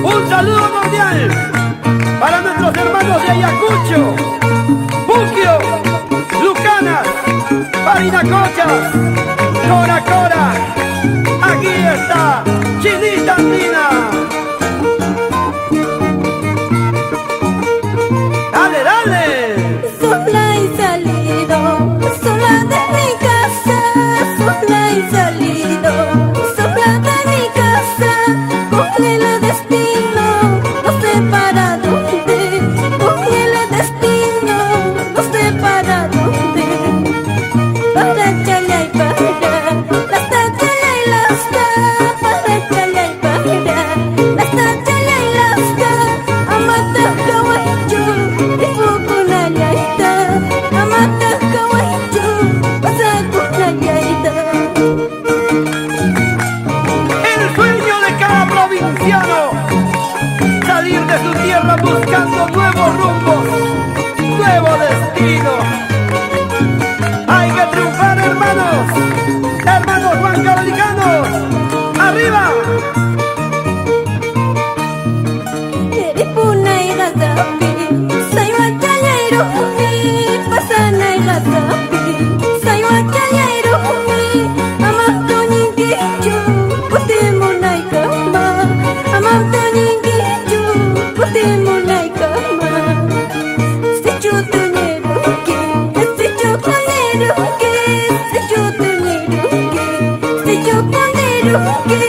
Un saludo cordial para nuestros hermanos de Ayacucho, Buquio, Lucanas, Parinacochas, Cora Cora. Aquí está Chinita Andina. Dale, dale. Sola he salido, sola de mi casa, sola he salido, sola de mi casa, con el destino, no sé para dónde, con el destino, no sé para dónde, para Chala y para, las Chala y las para Chala y para, las Chala y las amata kawaii y fukuna yaita, amata kawaii pasa kuna yaita. El sueño de cada provinciano, salir de su tierra buscando nuevos rumbos, nuevo destino. Hay que triunfar, hermanos, hermanos huancavelicanos, arriba. Eripuna y gazapi, saiwa Chala y rumi, pasana y gazapi, saiwa Chala y rumi, amato ningichu, putimuna y kama, amato ningichu, putimuna y kama. Sechu tuneruki, sechu kuneruki, sechu tuneruki, sechu kuneruki,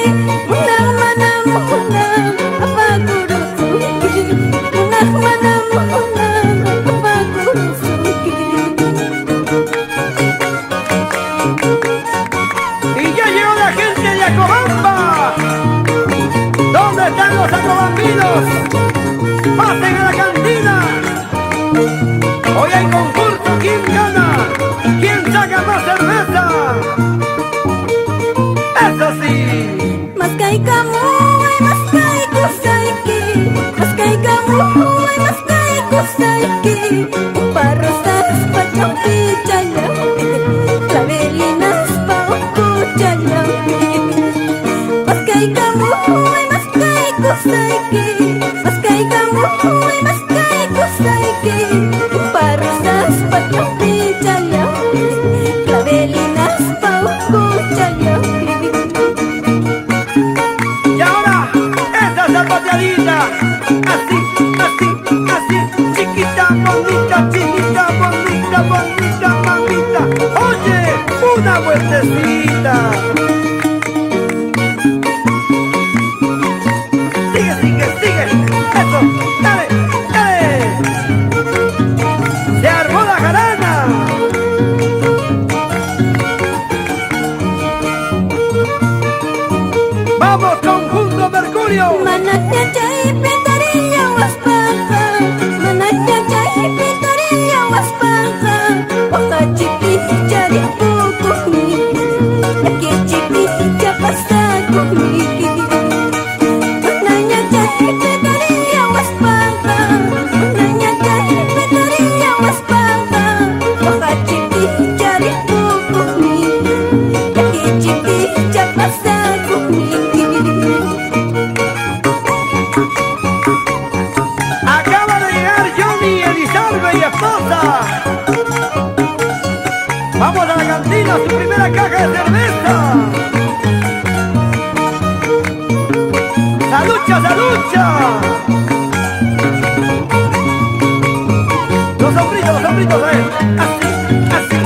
unang manamuna, apagurusuki, unang manamuna, apagurusuki. Y ya llegó la gente de Acobamba. ¿Dónde están los acobambinos? ¡Pasen a la cantina! Hoy hay concurso, ¿quién gana? ¿Quién saca más cerveza? ¡Eso sí! Maskai kamu, maskai kusaiki, maskai kamu, maskai kusaiki, parrosas pachaupi chalampi, clavelinas pauku chalampi. Maskai kamu, maskai kusaiki, maskai kamu, maskai kusaiki, parrosas pachaupi chalampi, clavelinas pauku chalampi. Y ahora, esa zapateadita, así, así, así, chiquita, bonita, chinita, bonita, bonita, mamita. Oye, una vueltecita. Sigue, sigue, sigue, eso, dale, dale. Se armó la jarana. Vamos, conjunto Mercurio. Manatnya cai pintarilla waspaka, manatnya cai pintarilla waspaka, waka cipi cari buku laki cipi capasa kumiki. Manatnya cai pintarilla waspaka, manatnya cai pintarilla waspaka, waka cipi cari buku laki cipi capasa kumiki. Acaba de llegar Johnny, Elizalde y esposa. Vamos a la cantina, su primera caja de cerveza. ¡Salucha, salucha! Los hombritos, así, así.